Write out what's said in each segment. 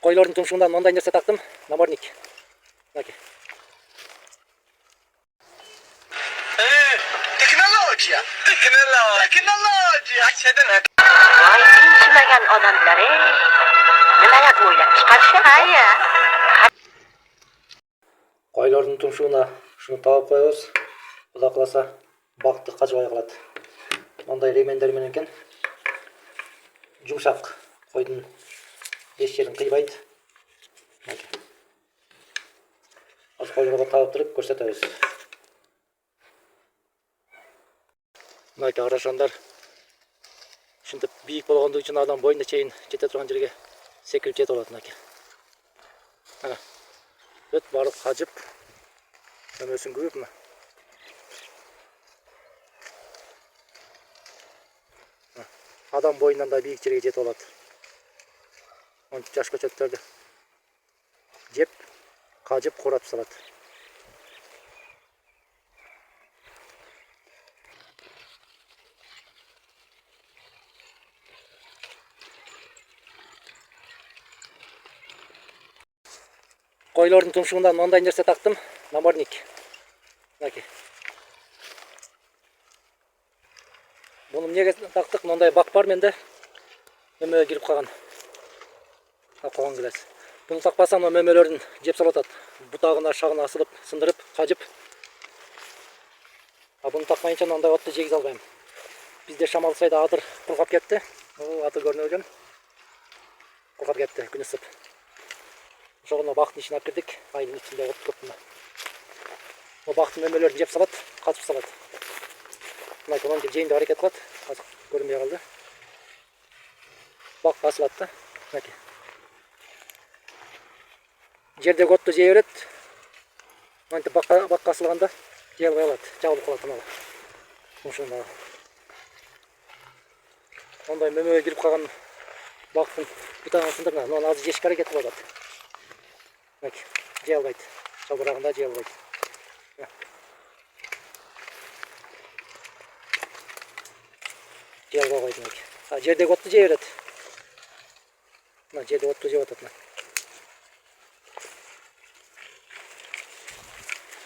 Koyların tumşuğundan ondan nerse taktım. Namornik. Bakın. Teknoloji. Açedin. Vay sinchimagan odamlar ey. Nimalar o'ylab chiqarishadi ya? Koyların tumşuğuna şunu tağıp koyuyoruz. Kuda kılasa baktı kaçmaya kaladı. Onday remenler menenken yumuşak koydun eş yerin kıybaydı. Az koylarga tağıp durup ko'rsatamiz. Mınaki araşanlar şimdi büyük болгондугу үчүн адам boyuna чейин жете турган жерге секирип жетип алат мынакей. Ana. Бүт барып кажып өмөсүн күбүп мына. Адам boyundan da büyük жерге жетип алат. Монтип жаш көчөттөрдү жеп, кажып, куратып салат. Koyların tumşuğundan ondan nerse taktım. Namornik. Bakın. Bunu niye taktık? Onday bak var mende. Mömöge girip kalgan. Kalgan gilas. Bunu takpasam o mömölөрдүн жеп салатат. Бутагына шагына асылып, сындырып, кажып. Bunu takmayınca onday отты жегиз албайм. Bizde шамал сайда адыр кургап кетти. Адыр көрүнө экен. Кургап кетти, күн ысып. Ошону бактын ичине алып кирдик. Айдын ичинде от көп мына. O бактын mömölөрдүн жеп салат, качып салат. Мына команды жейинде аракет кылат. Азыр көрүнбөй калды. Бак асылат да. Мынакей. Жердеги отту жей берет. Мынтип бакка асылганда жей албай калат, жабылып калат мына. Ушундай. Ондай mömöге кирип калган бактын бутагын сындырна, мына азыр жешке аракет кылып атат. Мынакей, жей албайт. Жабырагында жей албайт. Жей албай койду мынакей. Жердеги отту жей берет. Мына жерде отту жеп атат мына.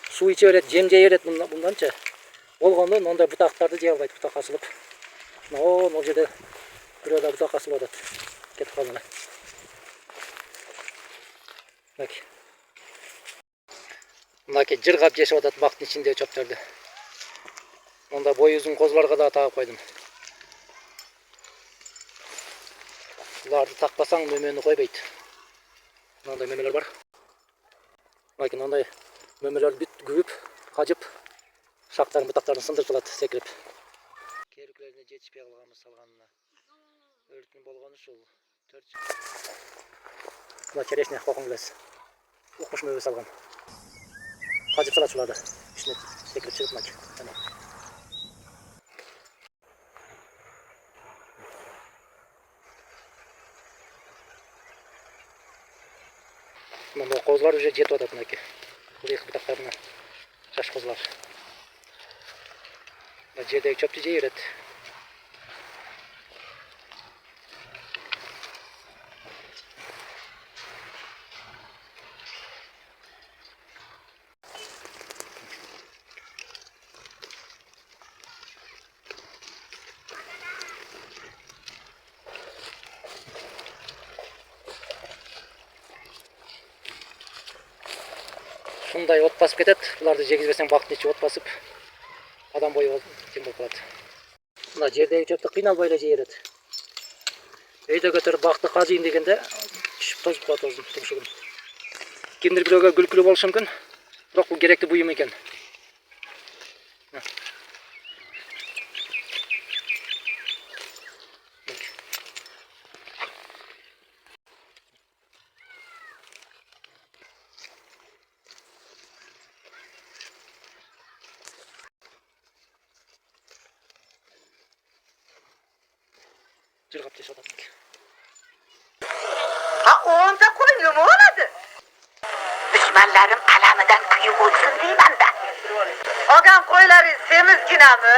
Su içe öğret, cem jey öğret bundança. Olğandı, onday butaqtарды жей албайт, butaq asılıp. O жерде бирөө да butaq asılıp атат. Кетип калды. Мынакей. Мынакей жыргап жешип атат бактын ичинде чөптөрдү. Онда бой uzun козуларга да тагып койдум. Буларды такпасаң mömөнү койбойт. Мындай mömөлөр бар. Мынакей мындай mömölөр бүт күбүп, кажып, шактарын, бутактарын сындырып салат, секирип. Керүклөрүнө жетишпей калганбыз салганына. Өртүн болгону ушул 4. Мына черешня кокон келес. Укмуш mömө салган. Кажып салат шуларды. Ичине секирип чыгып мынакей. Мына козулар уже жетип атат мынакей. Бул эки бутактарына жаш козулар. Мына жердеги чөптү жей берет. Шундай от басып кетет. Буларды жегизбесең бактын ичи от басып, адам бою кем болуп калат. Мына жердеги чөптү кыйналбай эле жей берет. Өйдө көтөрүп бакты кажыйын дегенде түшүп тозуп калат өзүн тумшугун. Кимдир бирөөгө күлкүлүү болушу мүмкүн, бирок бул керектүү буюм экен. Жыргап жешип атат. Onda koy ne oldu? Düşmanlarım alamıdan kıyı olsun deyim ben de. Ogan koyları semizgine mi?